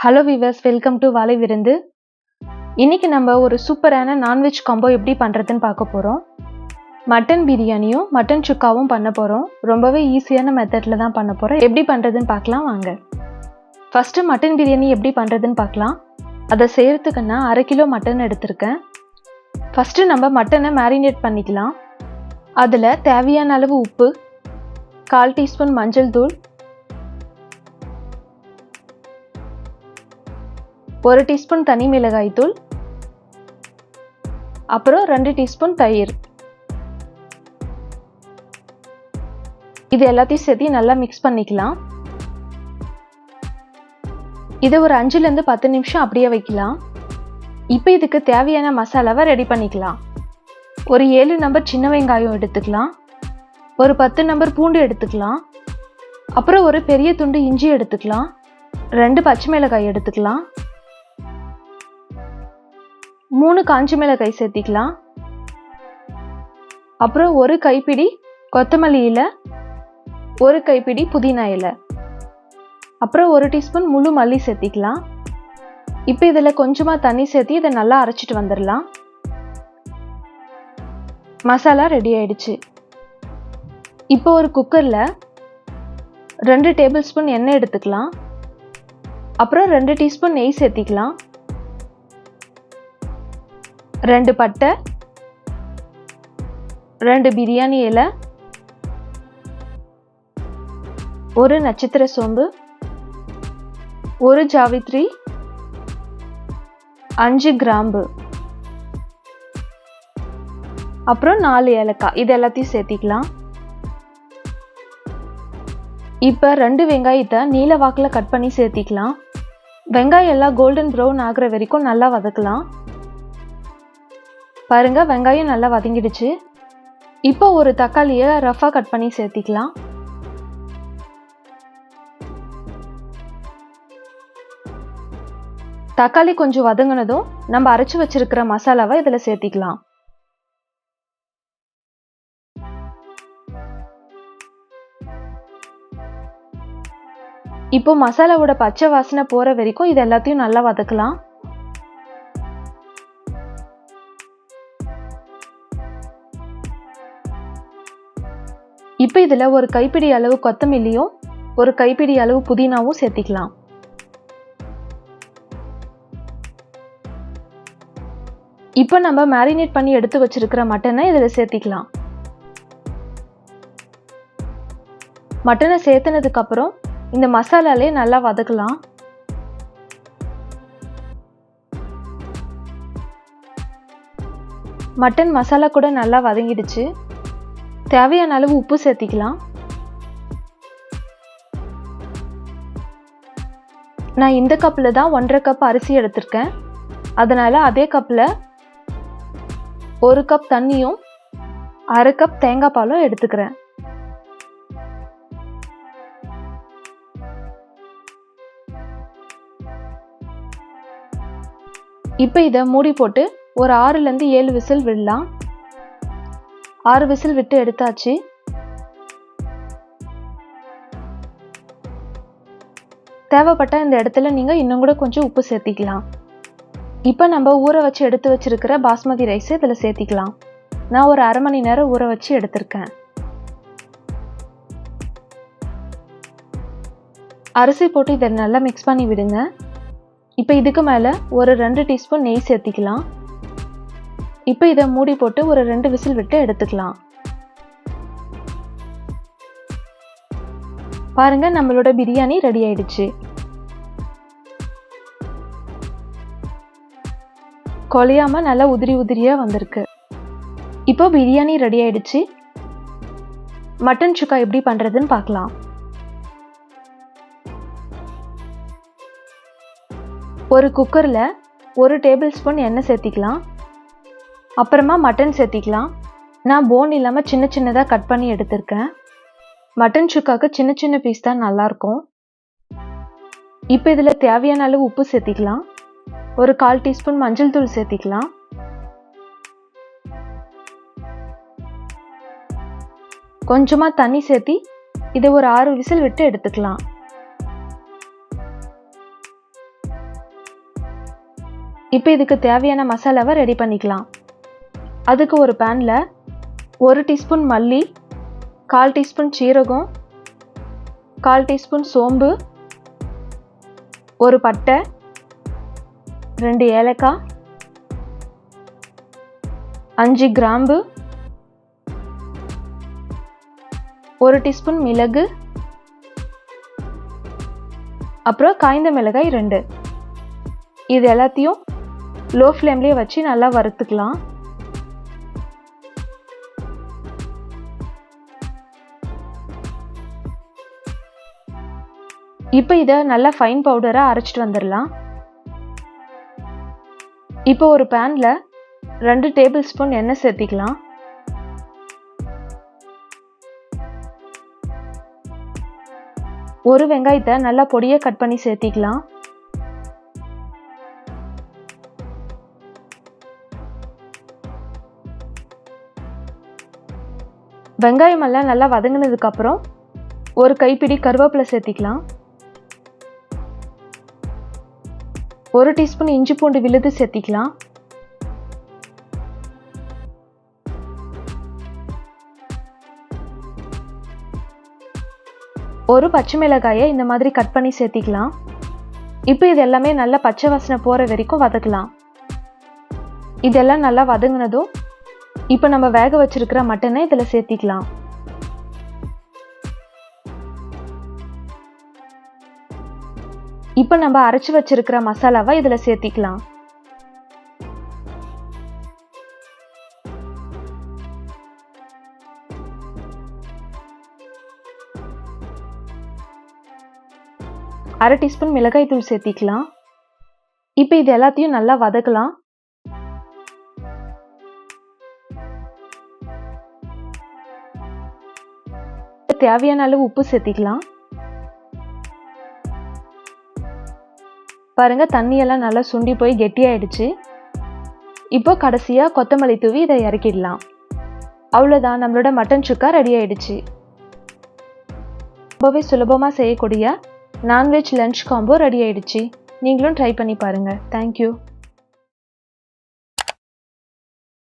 Hello viewers, welcome to வாழை விருந்து. இன்னைக்கு நம்ம ஒரு சூப்பரான நான்வெஜ் காம்போ எப்படி பண்ணுறதுன்னு பார்க்க போகிறோம். மட்டன் பிரியாணியும் மட்டன் சுக்காவும் பண்ண போகிறோம். ரொம்பவே ஈஸியான மெத்தடில் தான் பண்ண போகிறோம். எப்படி பண்ணுறதுன்னு பார்க்கலாம் வாங்க. ஃபஸ்ட்டு மட்டன் பிரியாணி எப்படி பண்ணுறதுன்னு பார்க்கலாம். அதை செய்கிறதுக்கு நான் 1/2 கிலோ மட்டன் எடுத்திருக்கேன். ஃபஸ்ட்டு நம்ம மட்டனை மேரினேட் பண்ணிக்கலாம். அதில் தேவையான அளவு உப்பு, 1/4 டீஸ்பூன் மஞ்சள் தூள், 1 டீஸ்பூன் தனி மிளகாய் தூள், அப்புறம் 2 டீஸ்பூன் தயிர். இது எல்லாத்தையும் சேர்த்து நல்லா மிக்ஸ் பண்ணிக்கலாம். இதை ஒரு 5லேருந்து 10 நிமிஷம் அப்படியே வைக்கலாம். இப்போ இதுக்கு தேவையான மசாலாவை ரெடி பண்ணிக்கலாம். ஒரு 7 நம்பர் சின்ன வெங்காயம் எடுத்துக்கலாம். ஒரு 10 நம்பர் பூண்டு எடுத்துக்கலாம். அப்புறம் ஒரு பெரிய துண்டு இஞ்சி எடுத்துக்கலாம். 2 பச்சை மிளகாய் எடுத்துக்கலாம். 3 காஞ்ச மிளகாய் சேர்த்திக்கலாம். அப்புறம் ஒரு கைப்பிடி கொத்தமல்லி இலை, ஒரு கைப்பிடி புதினா இலை, அப்புறம் 1 டீஸ்பூன் முழு மல்லி சேர்த்திக்கலாம். இப்போ இதில் கொஞ்சமாக தண்ணி சேர்த்து இதை நல்லா அரைச்சிட்டு வந்துடலாம். மசாலா ரெடி ஆயிடுச்சு. இப்போ ஒரு குக்கரில் 2 டேபிள் ஸ்பூன் எண்ணெய் எடுத்துக்கலாம். அப்புறம் 2 டீஸ்பூன் நெய் சேர்த்திக்கலாம். 2 பட்டை, 2 பிரியாணி இலை, 1 நட்சத்திர சோம்பு, 1 ஜாவித்ரி, 5 கிராம்பு, அப்புறம் 4 ஏலக்காய். இது எல்லாத்தையும் சேர்த்திக்கலாம். இப்போ 2 வெங்காயத்தை நீல வாக்கில் கட் பண்ணி சேர்த்திக்கலாம். வெங்காயம் எல்லாம் கோல்டன் ப்ரௌன் ஆகிற வரைக்கும் நல்லா வதக்கலாம். பாருங்க, வெங்காயம் நல்லா வதங்கிடுச்சு. இப்போ ஒரு தக்காளியை ரஃபாக கட் பண்ணி சேர்த்திக்கலாம். தக்காளி கொஞ்சம் வதங்கினதும் நம்ம அரைச்சி வச்சிருக்கிற மசாலாவை இதில் சேர்த்திக்கலாம். இப்போ மசாலாவோட பச்சை வாசனை போற வரைக்கும் இது எல்லாத்தையும் நல்லா வதக்கலாம். இப்போ இதில் ஒரு கைப்பிடி அளவு கொத்தமல்லியும், ஒரு கைப்பிடி அளவு புதினாவும் சேர்த்திக்கலாம். இப்போ நம்ம மேரினேட் பண்ணி எடுத்து வச்சிருக்கிற மட்டனை இதில் சேர்த்திக்கலாம். மட்டனை சேர்த்துனதுக்கு அப்புறம் இந்த மசாலாலே நல்லா வதக்கலாம். மட்டன் மசாலா கூட நல்லா வதங்கிடுச்சு. தேவையான அளவு உப்பு சேர்த்திக்கலாம். நான் இந்த கப்பில் தான் 1.5 கப் அரிசி எடுத்திருக்கேன். அதனால அதே கப்பில் 1 கப் தண்ணியும் 1/2 கப் தேங்காய் பாலும் எடுத்துக்கிறேன். இப்போ இதை மூடி போட்டு ஒரு 6லேருந்து 7 விசில் விடலாம். 6 விசில் விட்டு எடுத்தாச்சு. தேவைப்பட்ட இந்த இடத்துல நீங்கள் இன்னும் கூட கொஞ்சம் உப்பு சேர்த்திக்கலாம். இப்போ நம்ம ஊற வச்சு எடுத்து வச்சிருக்கிற பாஸ்மதி ரைஸ் இதில் சேர்த்திக்கலாம். நான் ஒரு 1/2 மணி நேரம் ஊற வச்சு எடுத்திருக்கேன். அரிசி போட்டு இதை நல்லா மிக்ஸ் பண்ணி விடுங்க. இப்போ இதுக்கு மேலே ஒரு 2 டீஸ்பூன் நெய் சேர்த்திக்கலாம். இப்போ இதை மூடி போட்டு ஒரு 2 விசில் விட்டு எடுத்துக்கலாம். பாருங்க, நம்மளோட பிரியாணி ரெடி ஆயிடுச்சு. குழையாம நல்லா உதிரி உதிரியா வந்திருக்கு. இப்போ பிரியாணி ரெடி ஆயிடுச்சு. மட்டன் சுக்கா எப்படி பண்றதுன்னு பார்க்கலாம். ஒரு குக்கரில் 1 டேபிள் ஸ்பூன் எண்ணெய் சேர்த்திக்கலாம். அப்புறமா மட்டன் சேர்த்திக்கலாம். நான் போன் இல்லாமல் சின்ன சின்னதாக கட் பண்ணி எடுத்திருக்கேன். மட்டன் சுக்காவுக்கு சின்ன சின்ன பீஸ் தான் நல்லாயிருக்கும். இப்போ இதில் தேவையான அளவு உப்பு சேர்த்திக்கலாம். ஒரு 1/4 டீஸ்பூன் மஞ்சள் தூள் சேர்த்திக்கலாம். கொஞ்சமாக தண்ணி சேர்த்தி இதை ஒரு 6 விசில் விட்டு எடுத்துக்கலாம். இப்போ இதுக்கு தேவையான மசாலாவை ரெடி பண்ணிக்கலாம். அதுக்கு ஒரு பேனில் 1 டீஸ்பூன் மல்லி, 1/4 டீஸ்பூன் சீரகம், 1/4 டீஸ்பூன் சோம்பு, ஒரு பட்டை, 2 ஏலக்காய், 5 கிராம்பு, 1 டீஸ்பூன் மிளகு, அப்புறம் காய்ந்த மிளகாய் 2. இது எல்லாத்தையும் லோ ஃப்ளேம்லேயே வச்சு நல்லா வறுத்துக்கலாம். இப்போ இதை நல்லா ஃபைன் பவுடராக அரைச்சிட்டு வந்துடலாம். இப்போ ஒரு பேனில் 2 டேபிள் ஸ்பூன் எண்ணெய் சேர்த்திக்கலாம். ஒரு வெங்காயத்தை நல்லா பொடியாக கட் பண்ணி சேர்த்திக்கலாம். வெங்காயம் எல்லாம் நல்லா வதங்கினதுக்கு அப்புறம் ஒரு கைப்பிடி கருவேப்பிலை சேர்த்திக்கலாம். 1 டீஸ்பூன் இஞ்சி பூண்டு விழுது சேர்த்திக்கலாம். ஒரு பச்சை மிளகாயை இந்த மாதிரி கட் பண்ணி சேர்த்திக்கலாம். இப்போ இது எல்லாமே நல்லா பச்சை வாசனை போகிற வரைக்கும் வதக்கலாம். இதெல்லாம் நல்லா வதங்கினதும் இப்போ நம்ம வேக வச்சிருக்கிற மட்டனை இதில் சேர்த்திக்கலாம். இப்போ நம்ம அரைச்சி வச்சிருக்கிற மசாலாவை இதில் சேர்த்திக்கலாம். அரை டீஸ்பூன் மிளகாய் தூள் சேர்த்திக்கலாம். இப்போ இது எல்லாத்தையும் நல்லா வதக்கலாம். தேவையான அளவு உப்பு சேர்த்திக்கலாம். பாருங்க, தண்ணியெல்லாம் நல்லா சுண்டி போய் கெட்டியாயிடுச்சு. இப்போ கடைசியாக கொத்தமல்லி தூவி இதை இறக்கிடலாம். அவ்வளோதான், நம்மளோட மட்டன் சுக்கா ரெடி ஆயிடுச்சு. ரொம்பவே சுலபமாக செய்யக்கூடிய நான்வெஜ் லஞ்ச் காம்போ ரெடி ஆயிடுச்சு. நீங்களும் ட்ரை பண்ணி பாருங்கள். தேங்க்யூ.